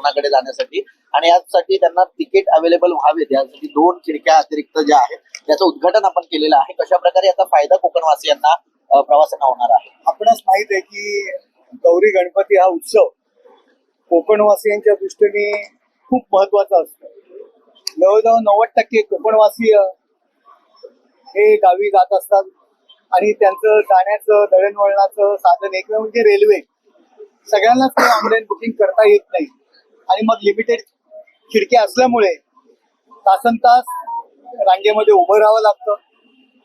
कोकणाकडे जाण्यासाठी आणि यासाठी त्यांना तिकीट अवेलेबल व्हावेत यासाठी 2 खिडक्या अतिरिक्त ज्या आहेत त्याचं उद्घाटन आपण केलेलं आहे. कशा प्रकारे याचा फायदा कोकणवासियांना प्रवाशांना होणार आहे. आपणास माहित आहे की गौरी गणपती हा उत्सव कोकणवासियांच्या दृष्टीने खूप महत्वाचा असतो. जवळजवळ 90% कोकणवासीय हे गावी जात असतात आणि त्यांचं जाण्याचं दळणवळणाचं साधन एकमेव म्हणजे रेल्वे. सगळ्यांनाच काही ऑनलाईन बुकिंग करता येत नाही आणि मग लिमिटेड खिडक्या असल्यामुळे तासन तास रांगेमध्ये उभं राहावं लागतं.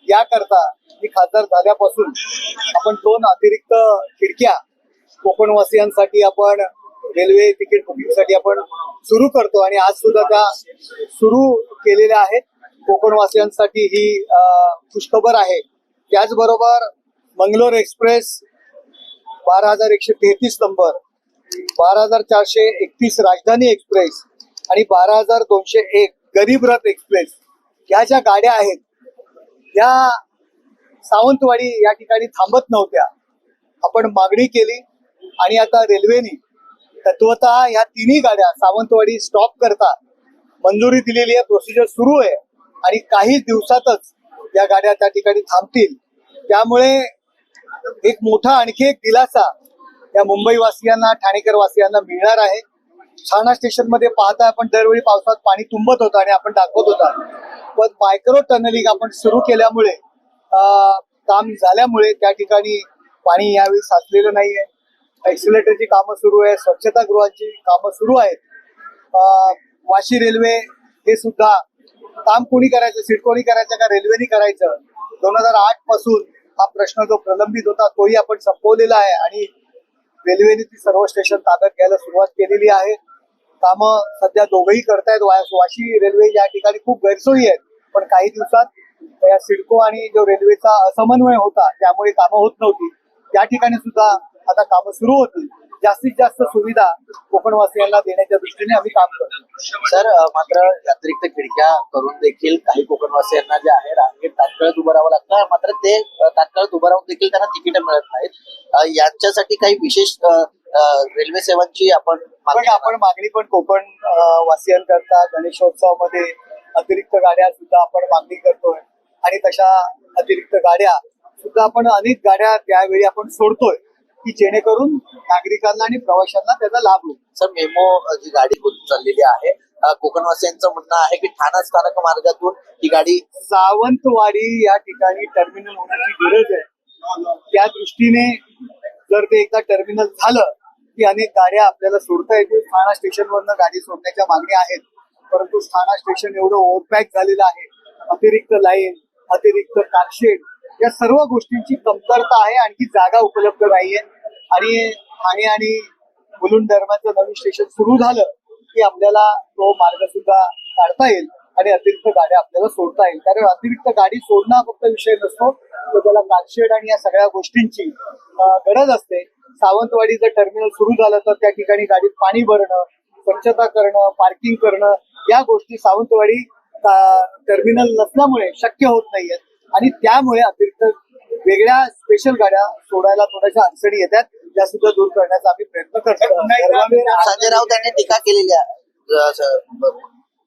याकरता मी खासदार झाल्यापासून आपण 2 अतिरिक्त खिडक्या कोकणवासियांसाठी आपण रेल्वे तिकीट बुकिंगसाठी आपण सुरू करतो आणि आज सुद्धा त्या सुरू केलेल्या आहेत. कोकणवासियांसाठी ही खुशखबर आहे. त्याचबरोबर मंगलोर एक्सप्रेस 12,133 नंबर, 12,431 राजधानी एक्सप्रेस आणि 12,201 गरीब रथ एक्सप्रेस ह्या ज्या गाड्या आहेत या सावंतवाडी या ठिकाणी थांबत नव्हत्या. आपण मागणी केली आणि आता रेल्वेने तत्वतः या तिन्ही गाड्या सावंतवाडी स्टॉप करता मंजुरी दिलेली आहे. प्रोसिजर सुरू आहे आणि काही दिवसातच या गाड्या त्या ठिकाणी थांबतील. त्यामुळे एक मोठा आणखी एक दिलासा या मुंबई वासियांना ठाणेकर वासियांना मिळणार आहे. छावणा स्टेशन मध्ये पाहता आपण दरवेळी पावसात पाणी तुंबत होतं आणि आपण दाखवत होता, पण मायक्रो टनलिंग आपण सुरू केल्यामुळे काम झाल्यामुळे त्या ठिकाणी पाणी यावेळी साचलेलं नाहीये. एक्सिलेटरची कामं सुरू आहे, स्वच्छतागृहाची कामं सुरू आहेत. वाशी रेल्वे हे सुद्धा काम कोणी करायचं, सिडकोनी करायचं का रेल्वेनी करायचं, 2008 पासून हा प्रश्न जो प्रलंबित होता तोही आपण संपवलेला आहे आणि रेल्वेने ती सर्व स्टेशन ताब्यात घ्यायला सुरुवात केलेली आहे. कामं सध्या दोघंही करतायत. वाशी रेल्वे या ठिकाणी खूप गैरसोयी आहेत, पण काही दिवसात या सिडको आणि जो रेल्वेचा असमन्वय होता त्यामुळे कामं होत नव्हती. या ठिकाणी सुद्धा आता कामं सुरू होतील. जास्तीत जास्त सुविधा कोकणवासियांना देण्याच्या दृष्टीने आम्ही काम करतो. सर मात्र अतिरिक्त खिडक्या करून देखील काही कोकणवासियांना जे आहे रांगेत तात्काळात उभं राहावं लागतं, मात्र ते तात्काळात उभं राहून देखील त्यांना तिकीट मिळत नाहीत. यांच्यासाठी काही विशेष रेल्वे सेवांची आपण मागणी पण कोकण वासियांकरता गणेशोत्सवामध्ये अतिरिक्त गाड्या सुद्धा आपण मागणी करतोय आणि तशा अतिरिक्त गाड्या सुद्धा आपण अनेक गाड्या त्यावेळी आपण सोडतोय की जेणेकरून नागरिकांना आणि प्रवाशांना त्याचा लाभ होईल. सर मेमो जी गाडी होत चाललेली आहे, कोकणवासियांचं म्हणणं आहे की ठाणा स्थानक मार्गातून ही गाडी सावंतवाडी या ठिकाणी टर्मिनल होण्याची गरज आहे. त्या दृष्टीने जर ते एकदा टर्मिनल झालं की अनेक गाड्या आपल्याला सोडता येतील. ठाणा स्टेशनवरनं गाडी सोडण्याच्या मागण्या आहेत, परंतु ठाणा स्टेशन एवढं ओव्हरपॅक झालेलं आहे. अतिरिक्त लाईन, अतिरिक्त कारशेड या सर्व गोष्टींची कमतरता आहे. आणखी जागा उपलब्ध नाहीये आणि ठाणे आणि मुलुंड दरम्यानचं नवीन स्टेशन सुरू झालं की आपल्याला तो मार्ग सुद्धा काढता येईल आणि अतिरिक्त गाड्या आपल्याला सोडता येईल. कारण अतिरिक्त गाडी सोडणं हा फक्त विषय नसतो, तर त्याला कारशेड आणि या सगळ्या गोष्टींची गरज असते. सावंतवाडीचं टर्मिनल सुरू झालं तर त्या ठिकाणी गाडीत पाणी भरणं, स्वच्छता करणं, पार्किंग करणं या गोष्टी सावंतवाडी टर्मिनल नसल्यामुळे शक्य होत नाहीयेत आणि त्यामुळे अतिरिक्त वेगळ्या स्पेशल गाड्या सोडायला थोड्याशा अडचणी येतात. त्या सुद्धा दूर करण्याचा आम्ही प्रयत्न करतो. संजय राऊत यांनी टीका केलेली आहे.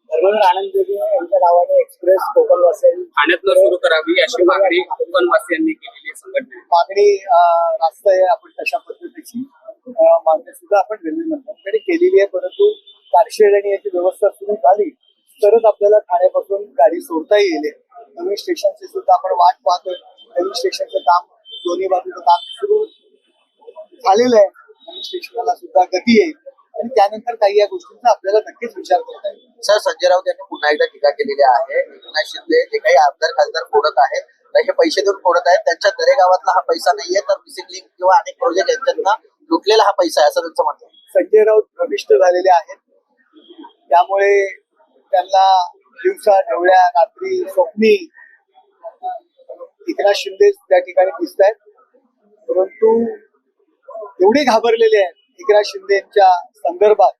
धर्मेंद्र आनंद यांच्या नावाने एक्सप्रेस कोकणवासियांनी ठाण्यातनं सुरू करावी अशी मागणी कोकणवासियांनी केलेली आहे. संघटना मागणी रास्त आहे. आपण तशा पद्धतीची मागणी सुद्धा आपण रेल्वे मंत्र्यांकडे केलेली आहे, परंतु कारशेड आणि याची व्यवस्था सुरू झाली तरच आपल्याला ठाण्यापासून गाडी सोडता येईल. नवीन स्टेशनची सुद्धा आपण वाट पाहतोय. नवीन स्टेशनचं काम दोन्ही बाजूचं काम सुरू झालेलं आहे. नवीन स्टेशनला सुद्धा गती येईल आणि त्यानंतर काही या गोष्टींचा आपल्याला नक्कीच विचार करता येईल. सर संजय राऊत यांनी पुन्हा एकदा टीका केलेली आहे. एकनाथ शिंदे जे काही आमदार खासदार फोडत आहेत, हे पैसे देऊन फोडत आहेत, त्यांच्या दरेगावातला हा पैसा नाहीये, तर मिसिंग लिंक किंवा अनेक प्रोजेक्ट यांच्यातनं लुटलेला हा पैसा आहे असं त्यांचं म्हणणं आहे. संजय राऊत भ्रमिष्ट झालेले आहेत, त्यामुळे त्यांना दिवसा ढवळ्या रात्री स्वप्नी एकनाथ शिंदे त्या ठिकाणी दिसत आहेत, परंतु एवढे घाबरलेले आहेत एकनाथ शिंदेच्या संदर्भात,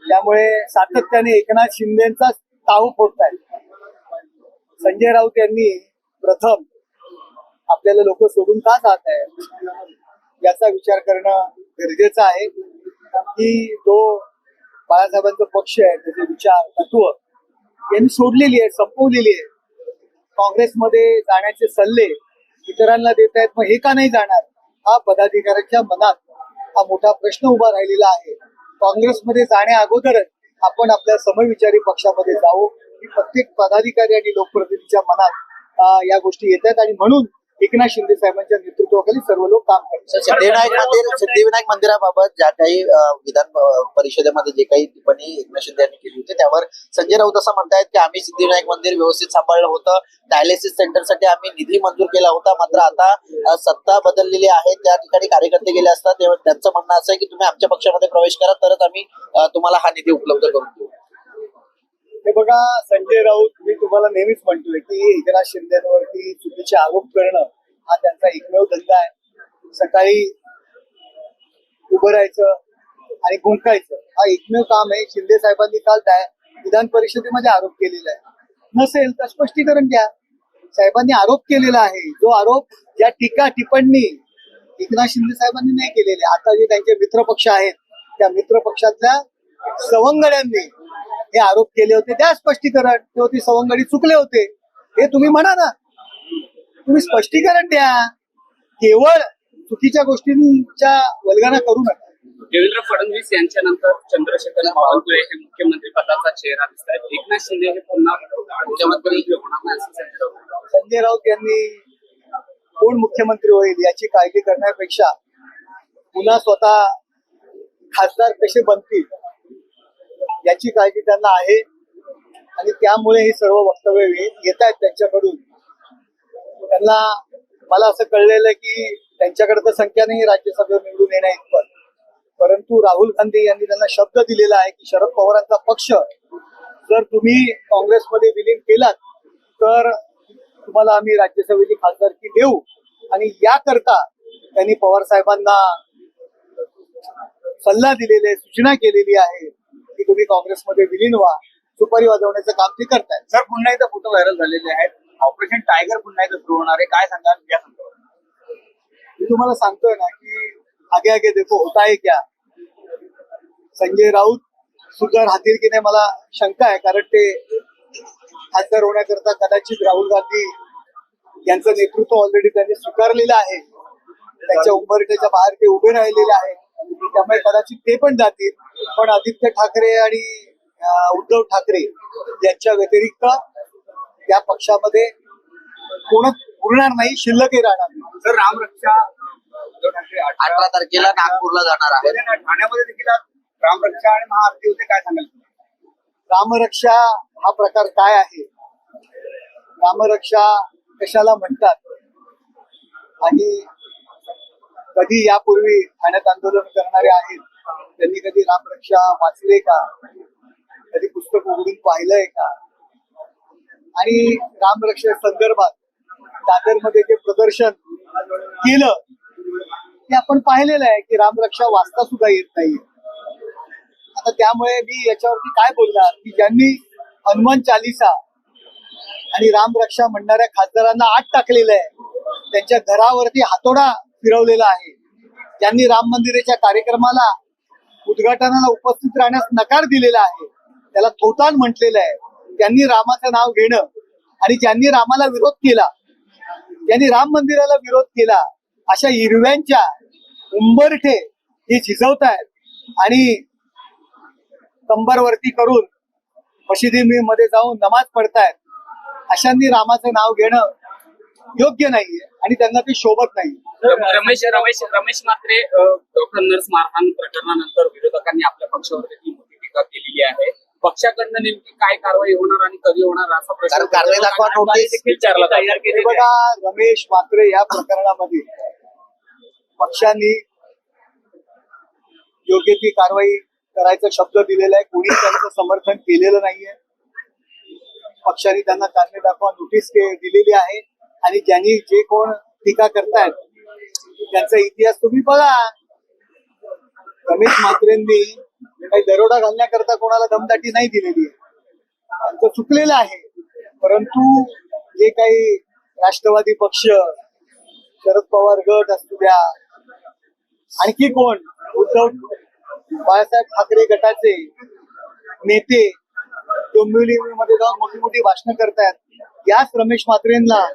त्यामुळे सातत्याने एकनाथ शिंदेचा ताव फोडतायत. संजय राऊत यांनी प्रथम आपल्याला लोक सोडून का जात आहे याचा विचार करणं गरजेचं आहे की जो बाळासाहेबांचा पक्ष आहे, त्याचे विचार तत्व यांनी सोडलेली आहे, संपवलेली आहे. काँग्रेसमध्ये जाण्याचे सल्ले इतरांना देत आहेत, मग हे का नाही जाणार, हा पदाधिकाऱ्यांच्या मनात हा मोठा प्रश्न उभा राहिलेला आहे. काँग्रेसमध्ये जाण्या अगोदरच आपण आपल्या समविचारी पक्षामध्ये जावं, ही प्रत्येक पदाधिकारी आणि लोकप्रतिनिधीच्या मनात या गोष्टी येत आहेत आणि म्हणून एकनाथ शिंदे साहेबांच्या नेतृत्वाखाली सर्व लोक काम करतात. सिद्धिविनायक मंदिराबाबत ज्या काही विधान परिषदेमध्ये जे काही टिप्पणी एकनाथ शिंदे यांनी केली होती त्यावर संजय राऊत असं म्हणतायत की आम्ही सिद्धिविनायक मंदिर व्यवस्थित सांभाळलं होतं, डायलिसिस सेंटरसाठी आम्ही निधी मंजूर केला होता, मात्र आता सत्ता बदललेली आहे, त्या ठिकाणी कार्यकर्ते गेले असतात, त्यांचं म्हणणं असं आहे की तुम्ही आमच्या पक्षामध्ये प्रवेश करा तरच आम्ही तुम्हाला हा निधी उपलब्ध करून देऊ. हे बघा संजय राऊत, मी तुम्हाला नेहमीच म्हणतोय की एकनाथ शिंदेवरती चुकीचे आरोप करणं हा त्यांचा एकमेव धंदा आहे. सकाळी उभं राहायचं आणि गुंकायचं हा एकमेव काम आहे. शिंदे साहेबांनी काल विधान परिषदेमध्ये आरोप केलेला आहे. नसेल तर स्पष्टीकरण द्या. साहेबांनी आरोप केलेला आहे, जो आरोप ज्या टीका टिप्पणी एकनाथ शिंदे साहेबांनी नाही केलेले. आता जे त्यांचे मित्रपक्ष आहेत त्या मित्रपक्षातल्या सवंगड्यांनी हे आरोप केले होते, त्या स्पष्टीकरण. ते होते सवंगडी चुकले होते हे तुम्ही म्हणा ना, तुम्ही स्पष्टीकरण द्या. केवळ चुकीच्या गोष्टींच्या वल्गना करू नका. देवेंद्र फडणवीस यांच्यानंतर चंद्रशेखर बावनकुळे हे मुख्यमंत्री पदाचा चेहरा दिसत आहेत. एकनाथ शिंदे हे पुन्हा मुख्यमंत्री होणार नाही असं संजय राऊत. संजय राऊत यांनी कोण मुख्यमंत्री होईल याची काळजी करण्यापेक्षा पुन्हा स्वतः खासदार कसे बनतील याची काळजी त्यांना आहे आणि त्यामुळे ही सर्व वक्तव्य येत आहेत त्यांच्याकडून. त्यांना मला असं कळलेलं की त्यांच्याकडे तर संख्या नाही राज्यसभेवर निवडून येण्या इतपत, परंतु राहुल गांधी यांनी त्यांना शब्द दिलेला आहे की शरद पवारांचा पक्ष जर तुम्ही काँग्रेसमध्ये विलीन केलात तर तुम्हाला आम्ही राज्यसभेची खासदारकी देऊ. आणि याकरता त्यांनी पवार साहेबांना सल्ला दिलेला, सूचना केलेली आहे की तुम्ही काँग्रेसमध्ये विलीन व्हा. सुपारी वाजवण्याचं काम ते करतायत. सर, पुन्हा एकदा फोटो व्हायरल झालेले आहेत. ऑपरेशन टायगर पुन्हा एकदा सुरू होणार आहे, काय सांगाल या संदर्भात? मी तुम्हाला सांगतोय ना की आगे आगे देखो होता है क्या. संजय राऊत सुद्धा राहतील की नाही मला शंका आहे, कारण ते खासदार होण्याकरता कदाचित राहुल गांधी यांचं नेतृत्व ऑलरेडी त्यांनी स्वीकारलेलं आहे. त्यांच्या उंबरठ्याच्या बाहेर ते उभे राहिलेले आहेत, त्यामुळे कदाचित ते पण जातील. पण आदित्य ठाकरे आणि उद्धव ठाकरे यांच्या व्यतिरिक्त त्या पक्षामध्ये कोणच उरणार नाही, शिल्लकही राहणार नाही. सर, रामरक्षा उद्धव ठाकरे 18 तारखेला नागपूरला जाणार आहे. ठाण्यामध्ये देखील आज रामरक्षा आणि महाआरती होते, काय सांगाल? रामरक्षा हा प्रकार काय आहे, रामरक्षा कशाला म्हणतात आणि कधी यापूर्वी ठाण्यात आंदोलन करणारे आहेत त्यांनी कधी रामरक्षा वाचले का, कधी पुस्तक उघडून पाहिलंय का? आणि रामरक्षा संदर्भात दादरमध्ये जे प्रदर्शन केलं ते आपण पाहिलेलं आहे की रामरक्षा वाचता सुद्धा येत नाही. आता त्यामुळे मी याच्यावरती काय बोलणार की ज्यांनी हनुमान चालिसा आणि रामरक्षा म्हणणाऱ्या खासदारांना आत टाकलेलं आहे, त्यांच्या घरावरती हातोडा फिरवलेला आहे, ज्यांनी राम मंदिराच्या कार्यक्रमाला उद्घाटनाला उपस्थित राहण्यास नकार दिलेला आहे, त्याला थोतान म्हटलेलं आहे, त्यांनी रामाचं नाव घेणं आणि ज्यांनी रामाला विरोध केला, ज्यांनी राम मंदिराला विरोध केला, अशा हिरव्यांच्या उंबरठे हे झिजवतायत आणि कंबरवरती करून मशिदीमध्ये जाऊन नमाज पडतायत. अशांनी रामाचं नाव घेणं योग्य नाहीये आणि त्यांना ते शोभत नाही. रमेश मात्रे डॉक्टर नर्स मारहाण प्रकरणानंतर विरोधकांनी आपल्या पक्षावर देखील मोठी टीका केलेली आहे. पक्षाकडनं नेमकी काय कारवाई होणार आणि कधी होणार असा प्रश्न देखील तयार केले. बघा, रमेश मात्रे या प्रकरणामध्ये पक्षांनी योग्य ती कारवाई करायचा शब्द दिलेला आहे. कोणी त्यांचं समर्थन केलेलं नाहीये. पक्षाने त्यांना कारणे दाखवा नोटीस दिलेली आहे आणि ज्यांनी जे कोण टीका करतायत त्यांचा इतिहास तुम्ही बघा. रमेश मात्रेंनी काही दरोडा घालण्याकरता कोणाला दमदाटी नाही दिलेली आहे, त्यांचं चुकलेलं आहे. परंतु जे काही राष्ट्रवादी पक्ष, शरद पवार गट असू द्या, आणखी कोण, उद्धव बाळासाहेब ठाकरे गटाचे नेते डोंबिवलीमध्ये जाऊन मोठी मोठी भाषणं करतायत, याच रमेश म्हात्रेंना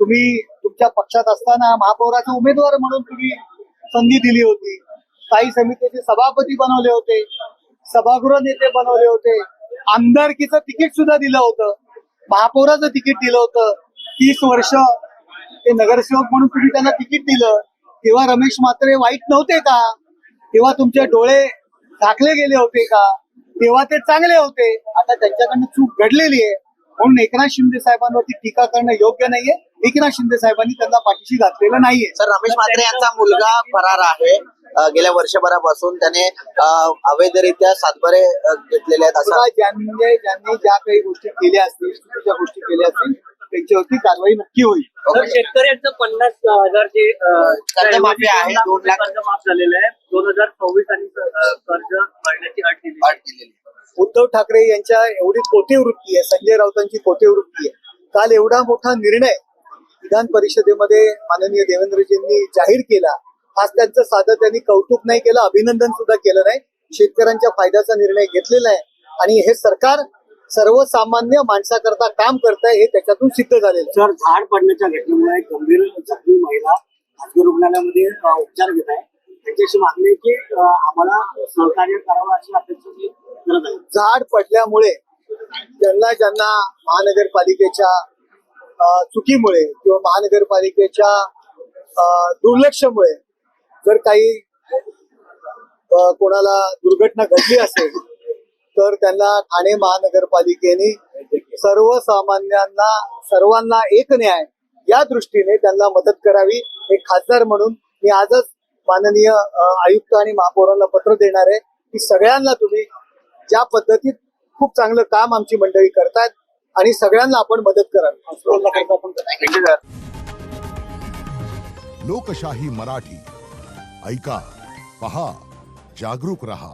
तुम्ही तुमच्या पक्षात असताना महापौराचा उमेदवार म्हणून तुम्ही संधी दिली होती, स्थायी समितीचे सभापती बनवले होते, सभागृह नेते बनवले होते, आमदारकीचं तिकीट सुद्धा दिलं होतं, महापौराचं तिकीट दिलं होतं, 30 वर्ष ते नगरसेवक म्हणून तुम्ही त्यांना तिकीट दिलं. तेव्हा रमेश म्हात्रे वाईट नव्हते का? तेव्हा तुमचे डोळे झाकले गेले होते का? तेव्हा ते चांगले होते. आता त्यांच्याकडनं चूक घडलेली आहे म्हणून एकनाथ शिंदे साहेबांवरती टीका करणं योग्य नाहीये. एकनाथ शिंदे साहेबांनी त्यांना पाठीशी घातलेलं नाहीये. सर, रमेश म्हात्रे यांचा मुलगा फरार आहे. गेल्या वर्षभरापासून त्याने अवैधरित्या सातबारे घेतलेले आहेत असं ज्यांनी ज्या काही गोष्टी केल्या असतील, चुकीच्या गोष्टी केल्या असतील, त्यांच्यावरती कारवाई नक्की होईल. शेतकऱ्यांचं 50,000 जे कर्जमाफी आहे, 2 लाख कर्ज माफ झालेलं आहे. 2026 आणि कर्ज भरण्याची अट दिली. उद्धव ठाकरे यांच्या एवढी कोतेवृत्ती आहे, संजय राऊतांची कोतेवृत्ती आहे. काल एवढा मोठा निर्णय विधान परिषदेमध्ये माननीय देवेंद्रजींनी जाहीर केला. आज त्यांचं साधं त्यांनी कौतुक नाही केलं, अभिनंदन सुद्धा केलं नाही. शेतकऱ्यांच्या फायद्याचा निर्णय घेतलेला आहे आणि हे सरकार सर्वसामान्य माणसाकरता काम करत आहे, हे त्याच्यातून सिद्ध झालेलं आहे. सर, झाड पडण्याच्या घटनेमुळे गंभीर जखमी महिला खासगी रुग्णालयामध्ये उपचार घेत आहे. त्यांच्याशी मागणी आहे की आम्हाला सहकार्य करावं अशी अपेक्षा मी करत आहे. झाड पडल्यामुळे ज्यांना महानगरपालिकेच्या चुकीमुळे किंवा महानगरपालिकेच्या दुर्लक्षमुळे जर काही कोणाला दुर्घटना घडली असेल तर त्यांना ठाणे महानगरपालिकेने सर्वांना एक न्याय या दृष्टीने त्यांना मदत करावी. एक खासदार म्हणून मी आजच माननीय आयुक्त आणि महापौरांना पत्र देणार आहे की सगळ्यांना तुम्ही ज्या पद्धतीत खूप चांगलं काम आमची मंडळी करतात आणि सगळ्यांना आपण मदत करावी. लोकशाही मराठी ऐका, पहा, जागरूक रहा.